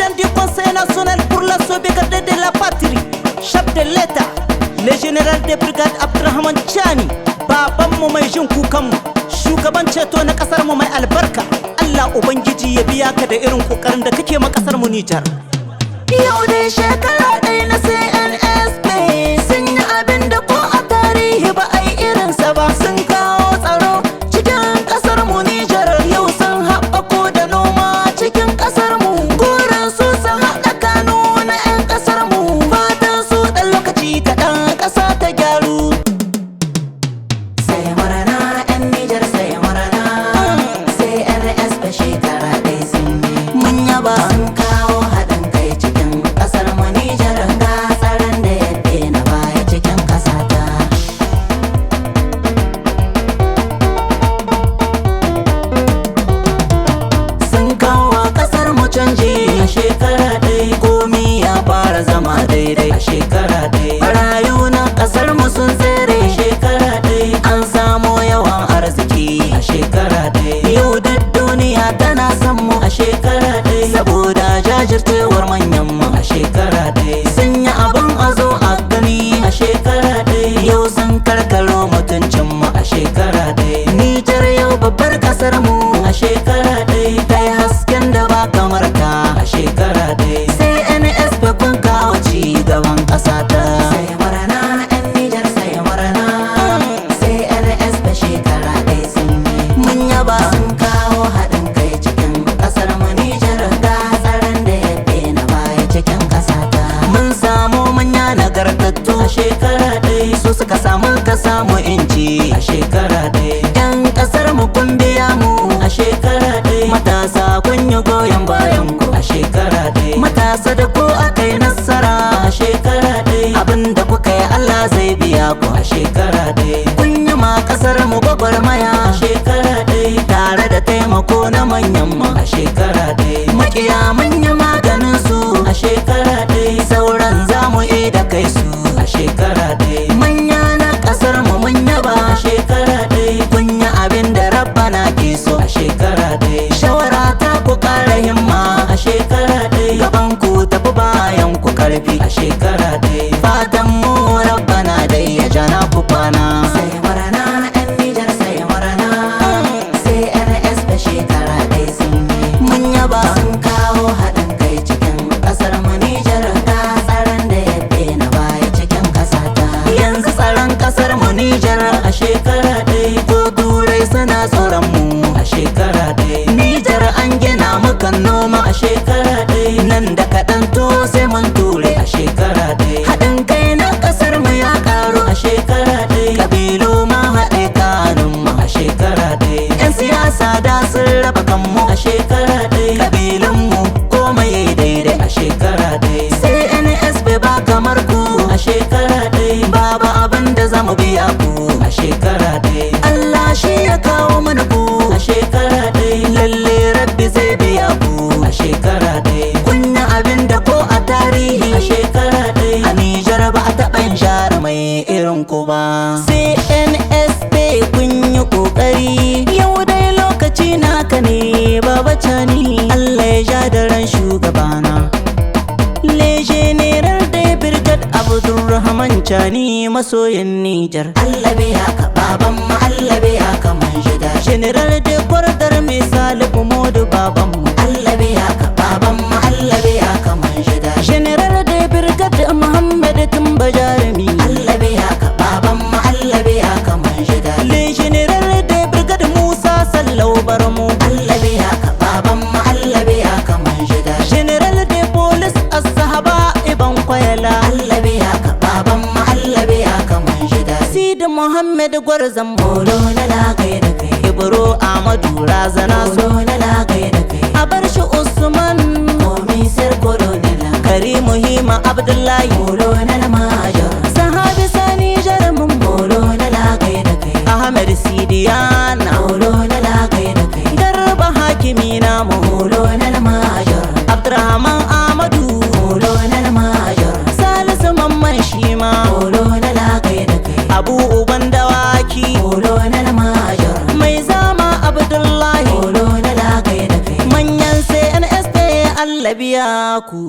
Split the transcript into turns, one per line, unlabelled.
président du Conseil national pour la sauvegarde de la patrie, chef de l'État, le général de brigade Abdurrahman Chani, babanmu mai jin kukanmu, shugaban ceto na kasar mu mai albarka. Allah ubangiji ya biya ka da irin kokarin da kake ma kasar mu Nijar. Yau dai shekara ɗaya na CNSP sun yi abin da ko a tarihi ba ai irinsa ba. Sun kawo tsaro cikin kasar mu Nijar, yau sun haɓako da noma cikin kasar mu. Gurin su sun haɗa kanu na 'yan kasar mu, fatan su ɗan lokaci kaɗan ƙasa ta gyaru. Sai murna 'yan Nijar, sai murna CNSP shekara ɗaya sun yi. Mun yaba sun kawo haɗin kai cikin kasar mu Nijar, ga tsaron da ya daina baya cikin ƙasa ta. Sun kawo kasar mu canji a shekara ɗaya, komi ya fara zama daidai a shekara ɗaya. Marayu na kasar mu sun tsere shekara ɗaya, an samo yawan arziki a shekara ɗaya. Yau duk duniya tana son mu a shekara ɗaya, saboda jajircewar manyan mu a shekara ɗaya. Sun yi abin a zo a gani a shekara ɗaya, yau sun karkaro mutuncin mu a shekara ɗaya. Nijar yau babbar kasar mu a shekara ɗaya, ta yi hasken da ba kamar ta a shekara ɗaya. Sai NSP kun kawo ci gaban ƙasa ta. Sai murna 'yan Nijar, sai murna sai NSP shekara ɗaya sun yi. Mun yaba sun kawo haɗin kai cikin ƙasar mu Nijar, ga tsaron da ya daina baya cikin ƙasa ta. Mun samu manya nagartattu a shekara ɗaya, su suka samu ka samu inci a shekara ɗaya. 'Yan ƙasar mu kun biya mu a shekara ɗaya, matasa kun yi goyon bayan ku a shekara ɗaya. Matasa da ko aka yi nasara a shekara ɗaya, abinda kuka yi Allah zai biya ku a shekara ɗaya. Kun yi ma ƙasar mu gwagwarmaya a shekara ɗaya, tare da taimako na manyan mu a shekara ɗaya. Makiya mun yi maganin su a shekara ɗaya, sauran zamu yi da kai su a shekara ɗaya. Manya na ƙasar mu mun yaba a shekara ɗaya, kun yi abin da Rabbana ke so a shekara ɗaya. Shawara ta ku ƙara himma a shekara ɗaya, gaban ku tafi bayan ku karfi a shekara ɗaya. Fatan mu Rabbana dai ya jana ku kwana. Sai murna 'yan Nijar, sai murna sai NSP shekara ɗaya sun yi. Mun yaba sun kawo haɗin kai cikin ƙasar mu Nijar, ga tsaron da ya daina baya cikin ƙasa ta. Yanzu tsaron ƙasar mu Nijar a shekara ɗaya, ko turai suna tsoron mu a shekara ɗaya. Nijar an gina mukan noma a shekara ɗaya, nan da kaɗan to sai mun ture a shekara ɗaya. Haɗin kai na ƙasar mu ya ƙaru a shekara ɗaya, ƙabilu ma haɗe kanun mu a shekara ɗaya. 'Yan siyasa da sun raba kanmu a shekara ɗaya, ƙabilun mu komai yayi daidai a shekara ɗaya. Sai NSP ba kamar ku a shekara ɗaya, babu abin da za mu biya ku a shekara ɗaya. Allah shi ya kawo mana ku a shekara ɗaya, lalle Rabbi zai biya ku a shekara ɗaya. Kun yi abin da ko a tarihi a shekara ɗaya, a Nijar ba a taɓa yin share mai irin ku ba. CNSP kun yi ƙoƙari, yau dai lokaci naka ne Baba Chani, Allah ya ja da ran shugabana. Le General de Brigade Abdurrahman Chani, masoyin Nijar. Allah biya ka baban mu, Allah biya ka man shida. General de Kwardar mai Salihu Modu baban mu, Allah biya ka baban mu, Allah biya ka man shida. General de Brigade Muhammad Tumba Jarumi, Allah biya ka baban mu, Allah biya ka man shida. Le General de Brigade Musa Sallau Barmu, Allah biya ka baban mu, Allah biya ka man shida. General de Police As-Sahaba Iban Kwayala, Allah biya ka baban mu, Allah biya ka man shida. Sidi Muhammad Gwarzan Bolo na lagai da kai, Ibro Ahmadu Razana so na lagai da kai. A bar shi Usman Komisar Kolonela, Karimu Hima Abdullahi Bolo na Majo, Sahabi Sani Jarumin Bolo na lagai da kai. Ahmed Sidiyana Bolo na lagai da kai. Garba Hakimi namu Bolo na Majo, Abdurrahman Ahmadu Bolo na Majo, Salisu Mamman Shima Bolo na lagai da kai. Abu Uban Dawaki Bolo na Majo, Mai Zama Abdullahi Bolo na lagai da kai. Manyan CNSP Allah Allah biya ku.